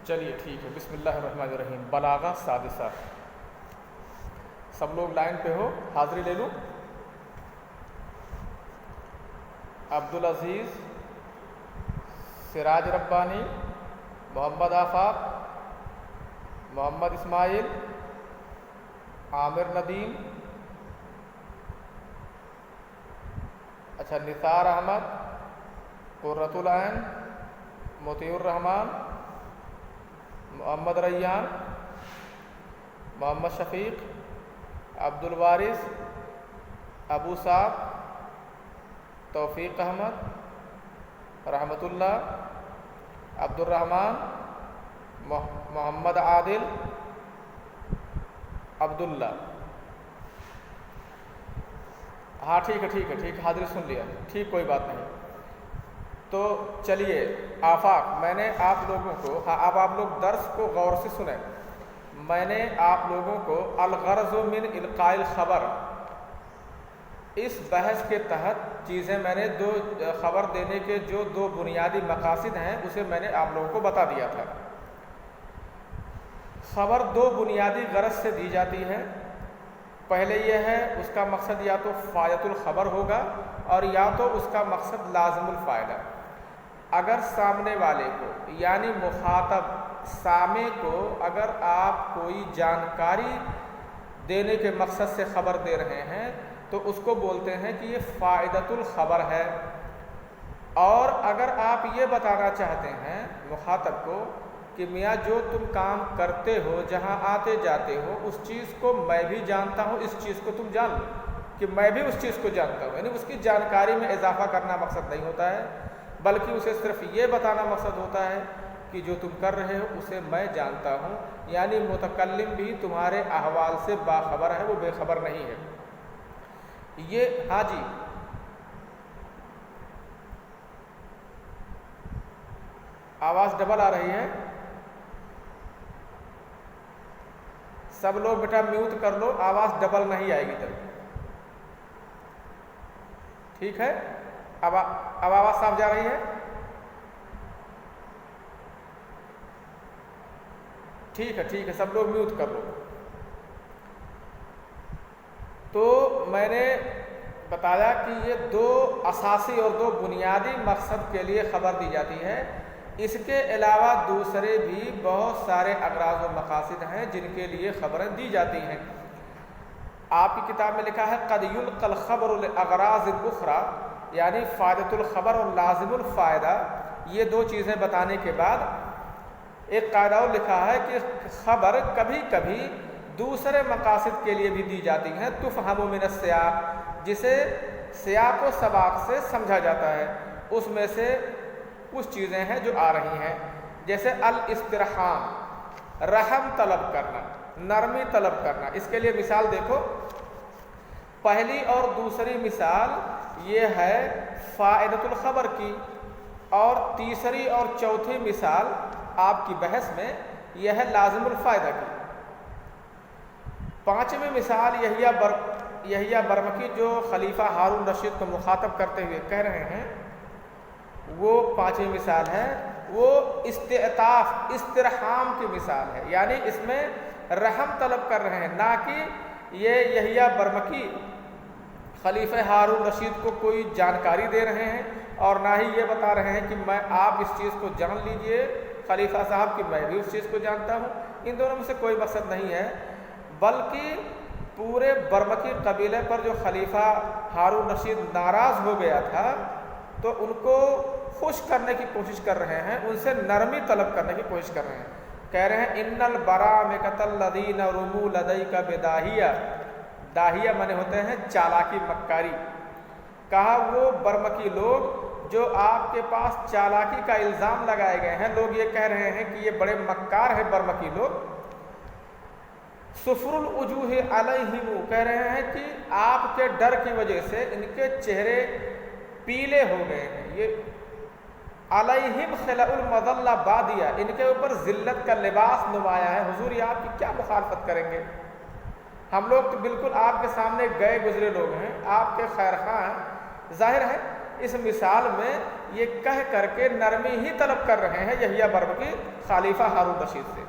چلیے ٹھیک ہے، بسم اللہ الرحمن الرحیم۔ بلاغہ سادسہ۔ سب لوگ لائن پہ ہو، حاضری لے لوں۔ عبدالعزیز، سراج ربانی، محمد آفاق، محمد اسماعیل، عامر ندیم، اچھا نثار احمد، قرۃ العین، مطیع الرحمان، محمد ریان، محمد شفیق، عبد الوارث، ابو صاحب، توفیق احمد، رحمت اللہ، عبد الرحمان، محمد عادل، عبداللہ۔ ہاں ٹھیک ہے، حاضری سن لیا، ٹھیک، کوئی بات نہیں۔ تو چلیے آفاق، میں نے آپ لوگوں کو، اب آپ لوگ درس کو غور سے سنیں۔ میں نے آپ لوگوں کو الغرض من القاء الخبر، اس بحث کے تحت چیزیں میں نے خبر دینے کے جو دو بنیادی مقاصد ہیں اسے میں نے آپ لوگوں کو بتا دیا تھا۔ خبر دو بنیادی غرض سے دی جاتی ہے۔ پہلے یہ ہے اس کا مقصد یا تو فائدۃ الخبر ہوگا اور یا تو اس کا مقصد لازم الفائدہ۔ اگر سامنے والے کو یعنی مخاطب سامع کو اگر آپ کوئی جانکاری دینے کے مقصد سے خبر دے رہے ہیں تو اس کو بولتے ہیں کہ یہ فائدۃ الخبر ہے۔ اور اگر آپ یہ بتانا چاہتے ہیں مخاطب کو کہ میاں جو تم کام کرتے ہو، جہاں آتے جاتے ہو، اس چیز کو میں بھی جانتا ہوں، اس چیز کو تم جان لو کہ میں بھی اس چیز کو جانتا ہوں، یعنی اس کی جانکاری میں اضافہ کرنا مقصد نہیں ہوتا ہے، بلکہ اسے صرف یہ بتانا مقصد ہوتا ہے کہ جو تم کر رہے ہو اسے میں جانتا ہوں، یعنی متکلم بھی تمہارے احوال سے باخبر ہے، وہ بے خبر نہیں ہے۔ یہ ہاں جی، آواز ڈبل آ رہی ہے، سب لوگ بیٹا میوٹ کر لو، آواز ڈبل نہیں آئے گی تب، ٹھیک ہے؟ اب آواز صاف جا رہی ہے؟ ٹھیک ہے، سب لوگ میوٹ کر لو۔ تو میں نے بتایا کہ یہ دو اساسی اور دو بنیادی مقصد کے لیے خبر دی جاتی ہے۔ اس کے علاوہ دوسرے بھی بہت سارے اغراض و مقاصد ہیں جن کے لیے خبریں دی جاتی ہیں۔ آپ کی کتاب میں لکھا ہے قد یلقى الخبر لاغراض اخرى، یعنی فائدۃ الخبر اور لازم الفائدہ، یہ دو چیزیں بتانے کے بعد ایک قاعدہ اور لکھا ہے کہ خبر کبھی کبھی دوسرے مقاصد کے لیے بھی دی جاتی ہیں، تفہم من السیاق، جسے سیاق و سباق سے سمجھا جاتا ہے۔ اس میں سے کچھ چیزیں ہیں جو آ رہی ہیں، جیسے الاسترحام، رحم طلب کرنا، نرمی طلب کرنا۔ اس کے لیے مثال دیکھو، پہلی اور دوسری مثال یہ ہے فائدۃ الخبر کی، اور تیسری اور چوتھی مثال آپ کی بحث میں یہ ہے لازم الفائدہ کی۔ پانچویں مثال یحییٰ برمکی جو خلیفہ ہارون رشید کو مخاطب کرتے ہوئے کہہ رہے ہیں، وہ پانچویں مثال ہے، وہ استعطاف، استرحام کی مثال ہے، یعنی اس میں رحم طلب کر رہے ہیں، نہ کہ یہ یحییٰ برمکی خلیفہ ہارون رشید کو کوئی جانکاری دے رہے ہیں اور نہ ہی یہ بتا رہے ہیں کہ میں آپ اس چیز کو جان لیجئے خلیفہ صاحب کہ میں بھی اس چیز کو جانتا ہوں۔ ان دونوں میں سے کوئی مقصد نہیں ہے، بلکہ پورے برمکی قبیلے پر جو خلیفہ ہارون رشید ناراض ہو گیا تھا تو ان کو خوش کرنے کی کوشش کر رہے ہیں، ان سے نرمی طلب کرنے کی کوشش کر رہے ہیں۔ کہہ رہے ہیں ان البرامکۃ الذین رموا لدیک بداہیہ، داہیہ مانے ہوتے ہیں چالاکی، مکاری۔ کہا وہ برمکی لوگ جو آپ کے پاس چالاکی کا الزام لگائے گئے ہیں، لوگ یہ کہہ رہے ہیں کہ یہ بڑے مکار ہیں برمکی لوگ۔ صفر الوجوہ علیہم، کہہ رہے ہیں کہ آپ کے ڈر کی وجہ سے ان کے چہرے پیلے ہو گئے ہیں۔ یہ علیہم خلع المذلہ بادیہ، ان کے اوپر ذلت کا لباس نمایاں ہے۔ حضور یہ آپ کی کیا مخالفت کریں گے؟ ہم لوگ تو بالکل آپ کے سامنے گئے گزرے لوگ ہیں، آپ کے خیر خواہ ہیں۔ ظاہر ہے اس مثال میں یہ کہہ کر کے نرمی ہی طلب کر رہے ہیں یحییٰ برمکی خلیفہ ہارون رشید سے۔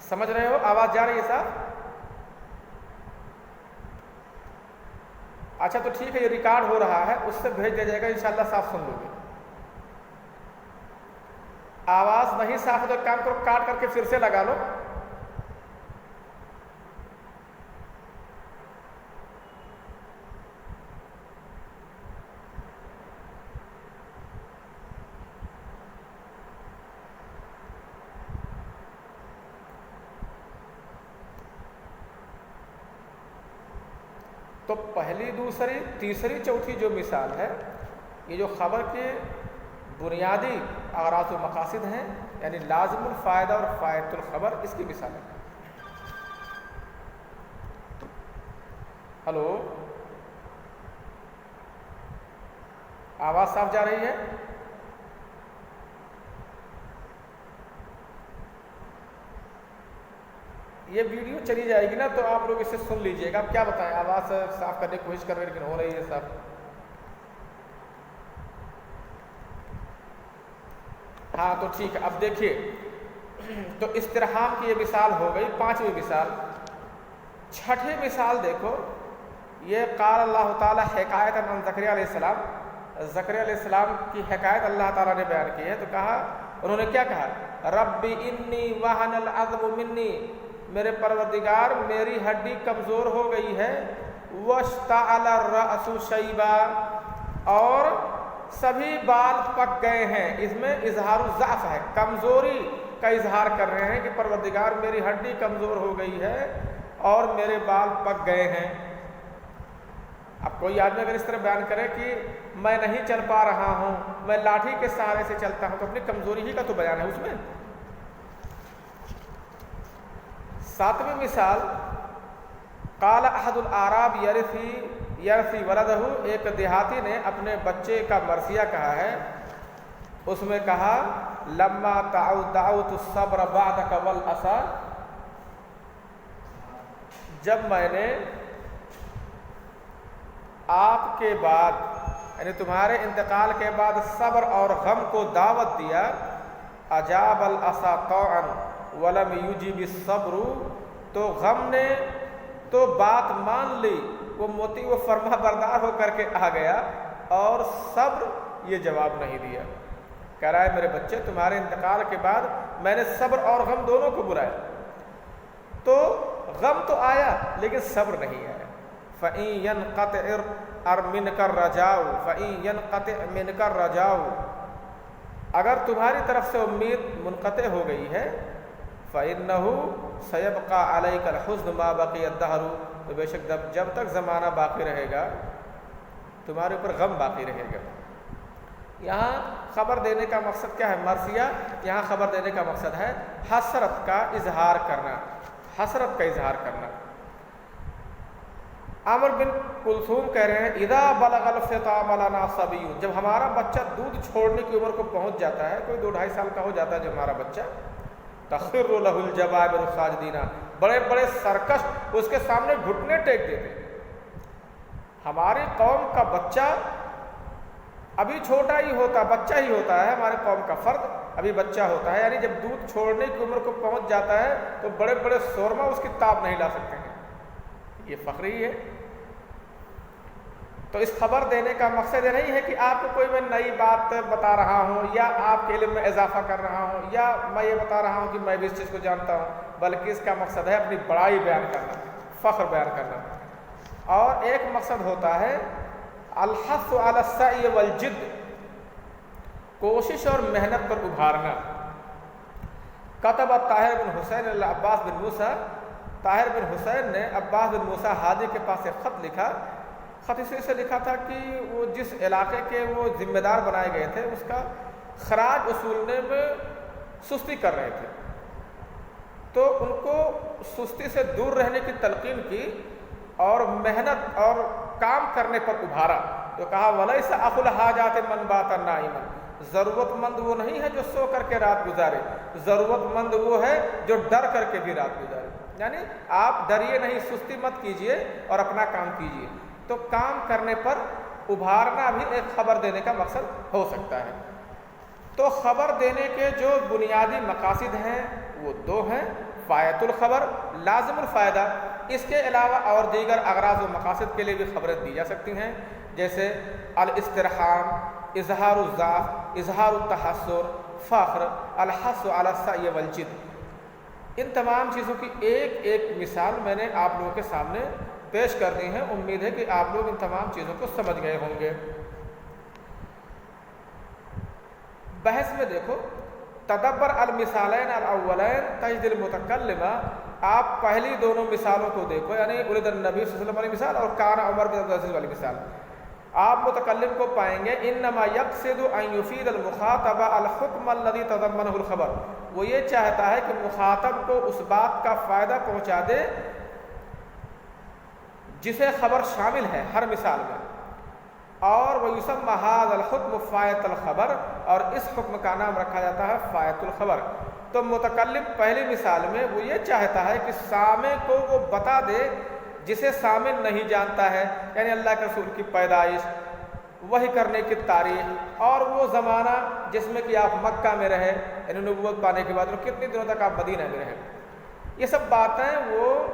سمجھ رہے ہو؟ آواز جا رہی ہے صاحب؟ اچھا تو ٹھیک ہے، یہ ریکارڈ ہو رہا ہے، اس سے بھیج دیا جائے گا، انشاءاللہ صاف سن لو گے۔ آواز نہیں صاف ہے تو کام کرو، کاٹ کر کے پھر سے لگا لو۔ تو پہلی، دوسری، تیسری، چوتھی جو مثال ہے، یہ جو خبر کے بنیادی اغراض و مقاصد ہیں، یعنی لازم الفائدہ اور فائدۃ الخبر، اس کی مثال ہے۔ ہلو، آواز صاف جا رہی ہے؟ یہ ویڈیو چلی جائے گی نا تو آپ لوگ اسے سن لیجئے گا۔ آپ کیا بتائیں، آواز صاف کرنے کی کوشش کر رہے ہیں لیکن ہو رہی ہے صاف۔ ہاں تو ٹھیک ہے، اب دیکھیے، تو استرحام کی یہ مثال ہو گئی، پانچویں مثال۔ چھٹی مثال دیکھو، یہ قال اللہ تعالیٰ حکایت عن زکریا علیہ السلام، زکریا علیہ السلام کی حکایت اللہ تعالیٰ نے بیان کی ہے۔ تو کہا، انہوں نے کیا کہا؟ رب انی وہن العظم منی، میرے پروردگار میری ہڈی کمزور ہو گئی ہے، واشتعل الرأس شیبا، اور سبھی بال پک گئے ہیں۔ اس میں اظہار الضعف ہے، کمزوری کا اظہار کر رہے ہیں کہ پروردگار میری ہڈی کمزور ہو گئی ہے اور میرے بال پک گئے ہیں۔ اب کوئی آدمی اگر اس طرح بیان کرے کہ میں نہیں چل پا رہا ہوں، میں لاٹھی کے سہارے سے چلتا ہوں، تو اپنی کمزوری ہی کا تو بیان ہے اس میں۔ ساتویں مثال، قال احد الاعراب یرثی ولدہ، ایک دیہاتی نے اپنے بچے کا مرثیہ کہا ہے، اس میں کہا لما دعوت الصبر بعدک والعصا، جب میں نے آپ کے بعد، یعنی تمہارے انتقال کے بعد صبر اور غم کو دعوت دیا، اجاب العصا طوعا ولم یجب الصبر، تو غم نے تو بات مان لی، وہ موتی وہ فرما بردار ہو کر کے آ گیا، اور صبر یہ جواب نہیں دیا۔ کہہ رہا ہے میرے بچے، تمہارے انتقال کے بعد میں نے صبر اور غم دونوں کو بلایا، تو غم تو آیا لیکن صبر نہیں آیا۔ فَإِن يَنْقَطِعْ مِنْكَ الرَّجَاءُ فَإِن يَنْقَطِعْ مِنْكَ الرَّجَاءُ، اگر تمہاری طرف سے امید منقطع ہو گئی ہے، فَإِنَّهُ سَيَبْقَى عَلَيْكَ الْحُزْنُ مَا بَقِيَ الدَّهْرُ، تو بے شک جب تک زمانہ باقی رہے گا تمہارے اوپر غم باقی رہے گا۔ یہاں خبر دینے کا مقصد کیا ہے؟ مرثیہ، یہاں خبر دینے کا مقصد ہے حسرت کا اظہار کرنا، حسرت کا اظہار کرنا۔ عامر بن کلثوم کہہ رہے ہیں اذا بلغ الفطام لنا صبی، جب ہمارا بچہ دودھ چھوڑنے کی عمر کو پہنچ جاتا ہے، کوئی 2-2.5 سال کا ہو جاتا ہے جب ہمارا بچہ، تخر له الجبابر ساجدین، بڑے بڑے سرکش اس کے سامنے گھٹنے ٹیک دیتے۔ ہماری قوم کا بچہ ابھی چھوٹا ہی ہوتا، بچہ ہی ہوتا ہے، ہمارے قوم کا فرد ابھی بچہ ہوتا ہے، یعنی جب دودھ چھوڑنے کی عمر کو پہنچ جاتا ہے تو بڑے بڑے سورما اس کی تاب نہیں لا سکتے ہیں۔ یہ فخری ہے۔ تو اس خبر دینے کا مقصد یہ نہیں ہے کہ آپ کو کوئی میں نئی بات بتا رہا ہوں یا آپ کے علم میں اضافہ کر رہا ہوں یا میں یہ بتا رہا ہوں کہ میں بھی اس چیز کو جانتا ہوں، بلکہ اس کا مقصد ہے اپنی بڑائی بیان کرنا، فخر بیان کرنا۔ اور ایک مقصد ہوتا ہے الحث علی السعی والجد، کوشش اور محنت پر ابھارنا۔ کتب طاہر بن حسین عباس بن موسیٰ، طاہر بن حسین نے عباس بن موسیٰ ہادی کے پاس ایک خط لکھا۔ خط اسے لکھا تھا کہ وہ جس علاقے کے وہ ذمہ دار بنائے گئے تھے اس کا خراج وصولنے میں سستی کر رہے تھے، تو ان کو سستی سے دور رہنے کی تلقین کی اور محنت اور کام کرنے پر ابھارا۔ تو کہا وَلَيْسَ أَخُو الْحَاجَاتِ مَنْ بَاتَ نَائِمًا، ضرورت مند وہ نہیں ہے جو سو کر کے رات گزارے، ضرورت مند وہ ہے جو ڈر کر کے بھی رات گزارے۔ یعنی آپ ڈریے نہیں، سستی مت کیجئے اور اپنا کام کیجئے۔ تو کام کرنے پر ابھارنا بھی ایک خبر دینے کا مقصد ہو سکتا ہے۔ تو خبر دینے کے جو بنیادی مقاصد ہیں وہ دو ہیں، فائدۃ الخبر، لازم الفائدہ۔ اس کے علاوہ اور دیگر اغراض و مقاصد کے لیے بھی خبریں دی جا سکتی ہیں، جیسے الاسترحام، اظہار الذات، اظہار التحسر، فخر، الحث علی السعی والجد۔ ان تمام چیزوں کی ایک ایک مثال میں نے آپ لوگوں کے سامنے پیش کر دی ہیں۔ امید ہے کہ آپ لوگ ان تمام چیزوں کو سمجھ گئے ہوں گے۔ بحث میں دیکھو، تدبر المثالین الاولین تجد المتکلمہ، آپ پہلی دونوں مثالوں کو دیکھو، یعنی ولد النبی صلی اللہ علیہ وسلم والی مثال اور کان عمر بن عبدالعزیز والی مثال۔ آپ متکلم کو پائیں گے انما یقصد ان یفید المخاطب الحکم الذی تضمنہ الخبر، وہ یہ چاہتا ہے کہ مخاطب کو اس بات کا فائدہ پہنچا دے جسے خبر شامل ہے ہر مثال میں، اور وَيُسَمَّى هَذَا الْحُكْمُ فَائِدَۃَ الْخَبَرِ، اور اس حکم کا نام رکھا جاتا ہے فائدۃ الخبر۔ تو متکلم پہلی مثال میں وہ یہ چاہتا ہے کہ سامع کو وہ بتا دے جسے سامع نہیں جانتا ہے، یعنی اللہ کے رسول کی پیدائش، وحی کرنے کی تاریخ، اور وہ زمانہ جس میں کہ آپ مکہ میں رہے، یعنی نبوت پانے کے بعد اور کتنے دنوں تک آپ مدینہ میں رہے۔ یہ سب باتیں وہ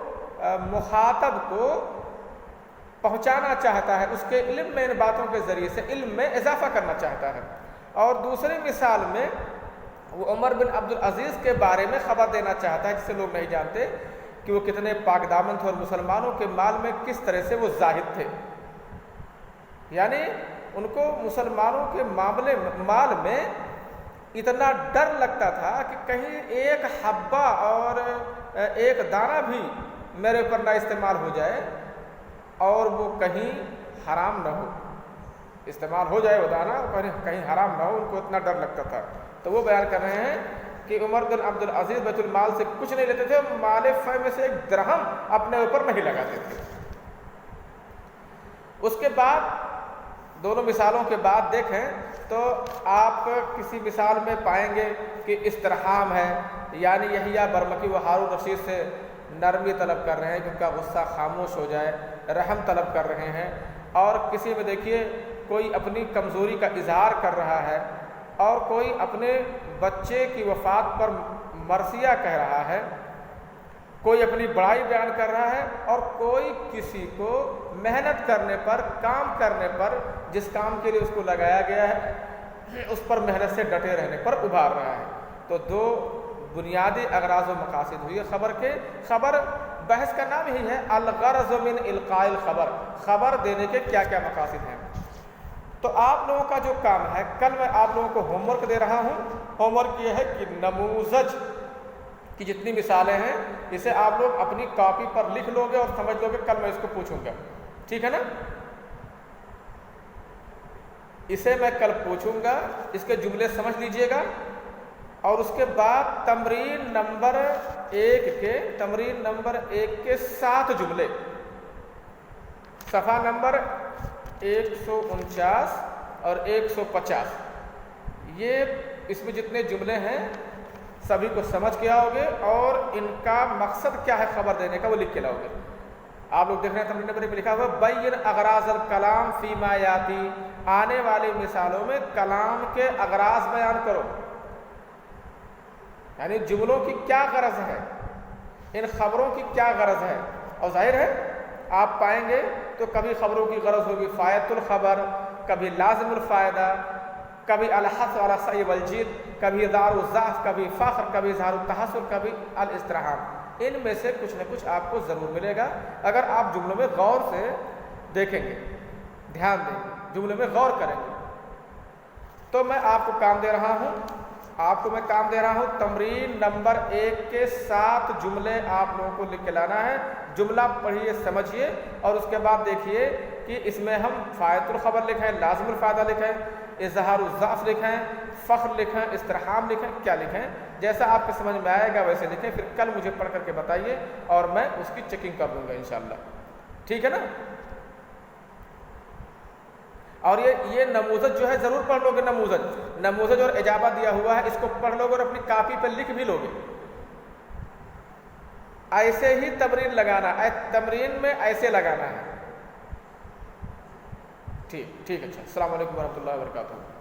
مخاطب کو پہنچانا چاہتا ہے، اس کے علم میں ان باتوں کے ذریعے سے علم میں اضافہ کرنا چاہتا ہے۔ اور دوسری مثال میں وہ عمر بن عبدالعزیز کے بارے میں خبر دینا چاہتا ہے، جسے لوگ نہیں جانتے کہ وہ کتنے پاک دامن تھے اور مسلمانوں کے مال میں کس طرح سے وہ زاہد تھے، یعنی ان کو مسلمانوں کے مال میں اتنا ڈر لگتا تھا کہ کہیں ایک حبہ اور ایک دانہ بھی میرے اوپر نہ استعمال ہو جائے اور وہ کہیں حرام نہ ہو، استعمال ہو جائے وہ دانہ اور کہیں حرام نہ ہو، ان کو اتنا ڈر لگتا تھا۔ تو وہ بیان کر رہے ہیں کہ عمر بن عبدالعزیز بیت المال سے کچھ نہیں لیتے تھے، مال فے میں سے ایک درہم اپنے اوپر نہیں لگاتے تھے۔ اس کے بعد دونوں مثالوں کے بعد دیکھیں تو آپ کسی مثال میں پائیں گے کہ استرحام ہے، یعنی یحییٰ برمکی و ہارون رشید سے نرمی طلب کر رہے ہیں کہ ان کا غصہ خاموش ہو جائے، رحم طلب کر رہے ہیں۔ اور کسی میں دیکھیے کوئی اپنی کمزوری کا اظہار کر رہا ہے، اور کوئی اپنے بچے کی وفات پر مرثیہ کہہ رہا ہے، کوئی اپنی بڑائی بیان کر رہا ہے، اور کوئی کسی کو محنت کرنے پر، کام کرنے پر، جس کام کے لیے اس کو لگایا گیا ہے اس پر محنت سے ڈٹے رہنے پر ابھار رہا ہے۔ تو دو بنیادی اغراض و مقاصد ہوئی خبر کے۔ خبر بحث کا نام یہی ہے الغرض من القاء الخبر، خبر دینے کے کیا کیا مقاصد ہیں۔ تو آپ لوگوں کا جو کام ہے، کل میں آپ لوگوں کو ہوم ورک دے رہا ہوں۔ ہوم ورک یہ ہے کہ نموذج کی جتنی مثالیں ہیں اسے آپ لوگ اپنی کاپی پر لکھ لو گے اور سمجھ لو گے، کل میں اس کو پوچھوں گا، ٹھیک ہے نا؟ اسے میں کل پوچھوں گا، اس کے جملے سمجھ لیجئے گا، اور اس کے بعد تمرین نمبر 1 کے 7 جملے، صفحہ نمبر 149 اور 150، یہ اس میں جتنے جملے ہیں سبھی کو سمجھ کے آؤ گے، اور ان کا مقصد کیا ہے خبر دینے کا وہ لکھ کے لاؤ گے۔ آپ لوگ دیکھ رہے ہیں تمرین نمبر 1 میں لکھا ہوا بین اغراض الکلام فیما یاتی، آنے والی مثالوں میں کلام کے اغراض بیان کرو، یعنی جملوں کی کیا غرض ہے، ان خبروں کی کیا غرض ہے۔ اور ظاہر ہے آپ پائیں گے تو کبھی خبروں کی غرض ہوگی فائدۃ الخبر، کبھی لازم الفائدہ، کبھی الحث علی السعی والجد، کبھی اظہار الضعف، کبھی فخر، کبھی اظہار التحسر، کبھی الاسترحام۔ ان میں سے کچھ نہ کچھ آپ کو ضرور ملے گا اگر آپ جملوں میں غور سے دیکھیں گے، دھیان دیں گے، جملے میں غور کریں گے۔ تو میں آپ کو کام دے رہا ہوں، تمرین نمبر 1 کے 7 جملے آپ لوگوں کو لکھ کے لانا ہے۔ جملہ پڑھیے، سمجھیے، اور اس کے بعد دیکھیے کہ اس میں ہم فائدۃ الخبر لکھیں، لازم الفائدہ لکھیں، اظہار الضعف لکھیں، فخر لکھیں، استرحام لکھیں، کیا لکھیں، جیسا آپ کو سمجھ میں آئے گا ویسے لکھیں۔ پھر کل مجھے پڑھ کر کے بتائیے اور میں اس کی چیکنگ کر دوں گا انشاءاللہ، ٹھیک ہے نا؟ اور یہ نموذج جو ہے ضرور پڑھ لو گے، نموذج اور اجابہ دیا ہوا ہے، اس کو پڑھ لو گے اور اپنی کاپی پہ لکھ بھی لو گے۔ ایسے ہی تمرین لگانا ہے، تمرین میں ایسے لگانا ہے، ٹھیک اچھا، السلام علیکم ورحمۃ اللہ وبرکاتہ.